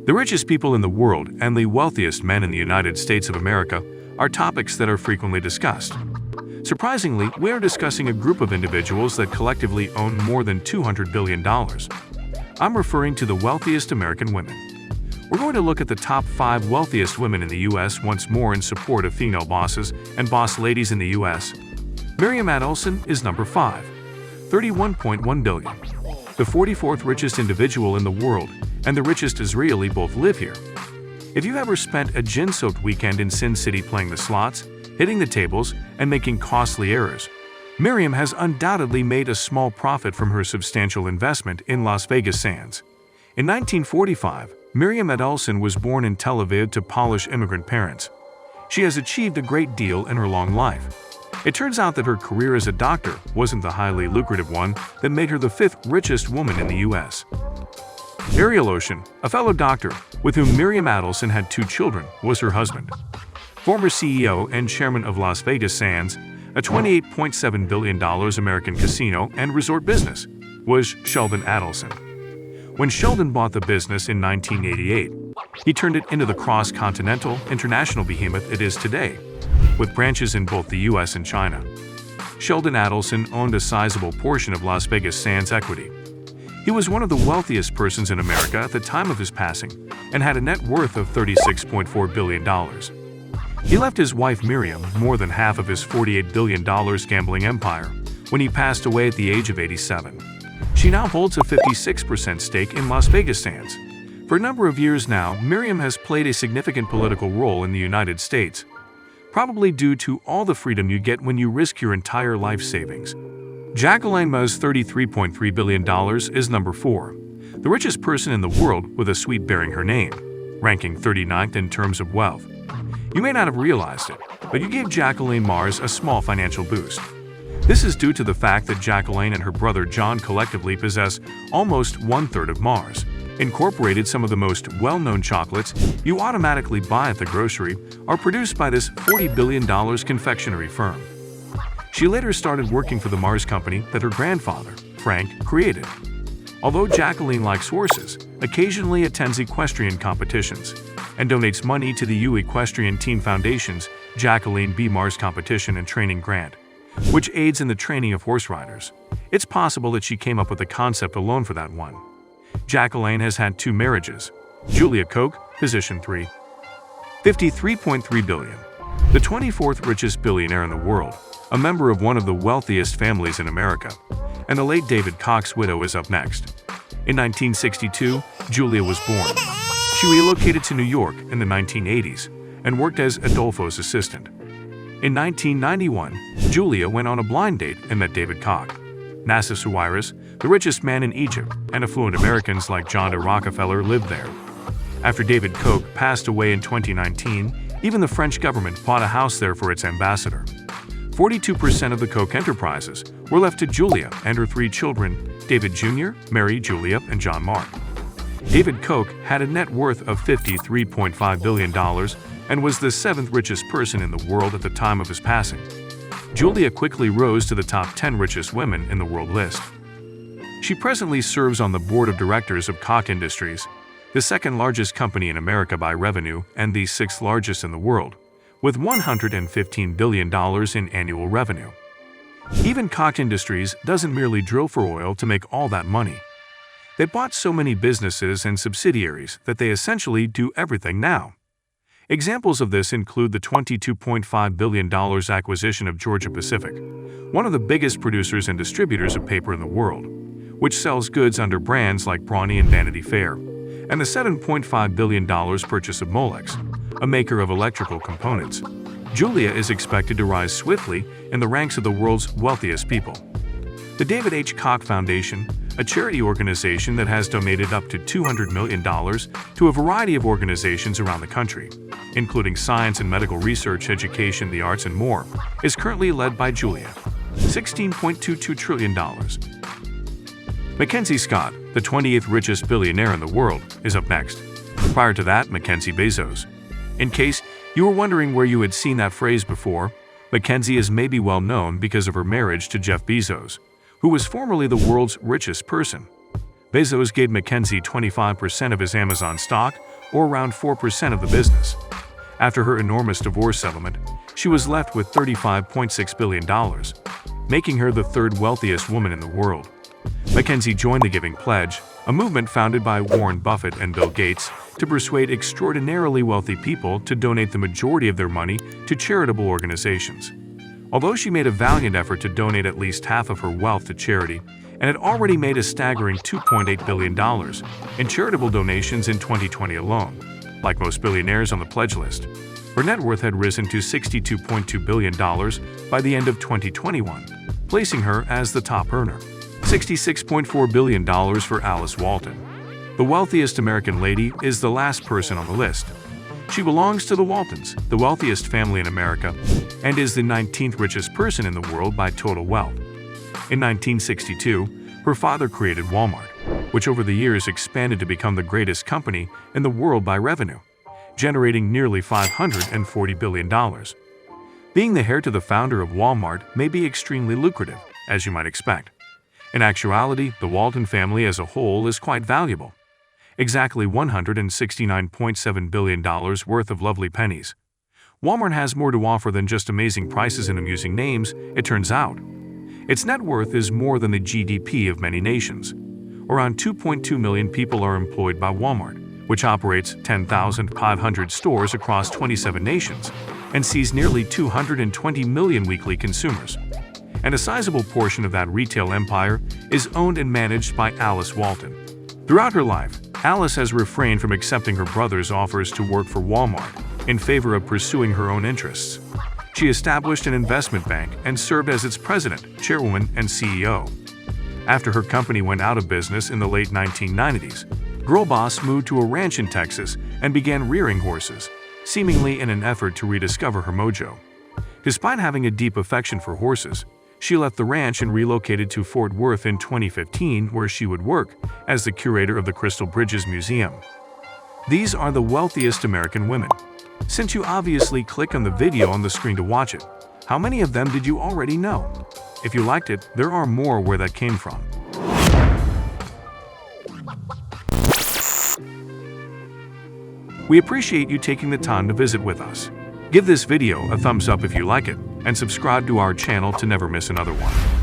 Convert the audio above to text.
The richest people in the world and the wealthiest men in the United States of America are topics that are frequently discussed. Surprisingly, we are discussing a group of individuals that collectively own more than $200 billion. I'm referring to the wealthiest American women. We're going to look at the top 5 wealthiest women in the U.S. once more in support of female bosses and boss ladies in the U.S. Miriam Adelson is number 5, $31.1 billion. The 44th richest individual in the world and the richest Israeli both live here. If you ever spent a gin-soaked weekend in Sin City playing the slots, hitting the tables, and making costly errors, Miriam has undoubtedly made a small profit from her substantial investment in Las Vegas Sands. In 1945, Miriam Adelson was born in Tel Aviv to Polish immigrant parents. She has achieved a great deal in her long life. It turns out that her career as a doctor wasn't the highly lucrative one that made her the 5th richest woman in the U.S. Ariel Ocean, a fellow doctor with whom Miriam Adelson had 2 children, was her husband. Former CEO and chairman of Las Vegas Sands, a $28.7 billion American casino and resort business, was Sheldon Adelson. When Sheldon bought the business in 1988, he turned it into the cross-continental, international behemoth it is today, with branches in both the U.S. and China. Sheldon Adelson owned a sizable portion of Las Vegas Sands equity. He was one of the wealthiest persons in America at the time of his passing and had a net worth of $36.4 billion. He left his wife Miriam more than half of his $48 billion gambling empire when he passed away at the age of 87. She now holds a 56% stake in Las Vegas Sands. For a number of years now, Miriam has played a significant political role in the United States, probably due to all the freedom you get when you risk your entire life savings. Jacqueline Ma's $33.3 billion is number 4, the richest person in the world with a suite bearing her name, ranking 39th in terms of wealth. You may not have realized it, but you gave Jacqueline Mars a small financial boost. This is due to the fact that Jacqueline and her brother John collectively possess almost 1/3 of Mars. Incorporated, some of the most well-known chocolates you automatically buy at the grocery are produced by this $40 billion confectionery firm. She later started working for the Mars company that her grandfather, Frank, created. Although Jacqueline likes horses, occasionally attends equestrian competitions, and donates money to the U Equestrian Team Foundation's Jacqueline B. Mars Competition and Training Grant, which aids in the training of horse riders. It's possible that she came up with the concept alone for that one. Jacqueline has had 2 marriages. Julia Koch, position 3, $53.3 billion. The 24th richest billionaire in the world, a member of one of the wealthiest families in America, and the late David Koch's widow is up next. In 1962, Julia was born. She relocated to New York in the 1980s and worked as Adolfo's assistant. In 1991, Julia went on a blind date and met David Koch. Nasser Suarez, the richest man in Egypt, and affluent Americans like John D. Rockefeller lived there. After David Koch passed away in 2019, even the French government bought a house there for its ambassador. 42% of the Koch enterprises were left to Julia and her 3 children, David Jr., Mary, Julia, and John Mark. David Koch had a net worth of $53.5 billion and was the 7th richest person in the world at the time of his passing. Julia quickly rose to the top 10 richest women in the world list. She presently serves on the board of directors of Koch Industries, the 2nd largest company in America by revenue and the 6th largest in the world, with $115 billion in annual revenue. Even Koch Industries doesn't merely drill for oil to make all that money. They bought so many businesses and subsidiaries that they essentially do everything now. Examples of this include the $22.5 billion acquisition of Georgia Pacific, one of the biggest producers and distributors of paper in the world, which sells goods under brands like Brawny and Vanity Fair, and the $7.5 billion purchase of Molex, a maker of electrical components. Julia is expected to rise swiftly in the ranks of the world's wealthiest people. The David H. Koch Foundation, a charity organization that has donated up to $200 million to a variety of organizations around the country, including science and medical research, education, the arts, and more, is currently led by Julia. $16.22 trillion. Mackenzie Scott, the 28th richest billionaire in the world, is up next. Prior to that, Mackenzie Bezos. In case you were wondering where you had seen that phrase before, Mackenzie is maybe well known because of her marriage to Jeff Bezos, who was formerly the world's richest person. Bezos gave Mackenzie 25% of his Amazon stock, or around 4% of the business. After her enormous divorce settlement, she was left with $35.6 billion, making her the third wealthiest woman in the world. Mackenzie joined the Giving Pledge, a movement founded by Warren Buffett and Bill Gates to persuade extraordinarily wealthy people to donate the majority of their money to charitable organizations. Although she made a valiant effort to donate at least half of her wealth to charity, and had already made a staggering $2.8 billion in charitable donations in 2020 alone. Like most billionaires on the pledge list, her net worth had risen to $62.2 billion by the end of 2021, placing her as the top earner. $66.4 billion for Alice Walton. The wealthiest American lady is the last person on the list. She belongs to the Waltons, the wealthiest family in America, and is the 19th richest person in the world by total wealth. In 1962, her father created Walmart, which over the years expanded to become the greatest company in the world by revenue, generating nearly $540 billion. Being the heir to the founder of Walmart may be extremely lucrative, as you might expect. In actuality, the Walton family as a whole is quite valuable. Exactly $169.7 billion worth of lovely pennies. Walmart has more to offer than just amazing prices and amusing names, it turns out. Its net worth is more than the GDP of many nations. Around 2.2 million people are employed by Walmart, which operates 10,500 stores across 27 nations and sees nearly 220 million weekly consumers. And a sizable portion of that retail empire is owned and managed by Alice Walton. Throughout her life, Alice has refrained from accepting her brother's offers to work for Walmart in favor of pursuing her own interests. She established an investment bank and served as its president, chairwoman, and CEO. After her company went out of business in the late 1990s, Girl Boss moved to a ranch in Texas and began rearing horses, seemingly in an effort to rediscover her mojo. Despite having a deep affection for horses, she left the ranch and relocated to Fort Worth in 2015, where she would work as the curator of the Crystal Bridges Museum. These are the wealthiest American women. Since you obviously click on the video on the screen to watch it, how many of them did you already know? If you liked it, there are more where that came from. We appreciate you taking the time to visit with us. Give this video a thumbs up if you like it, and subscribe to our channel to never miss another one.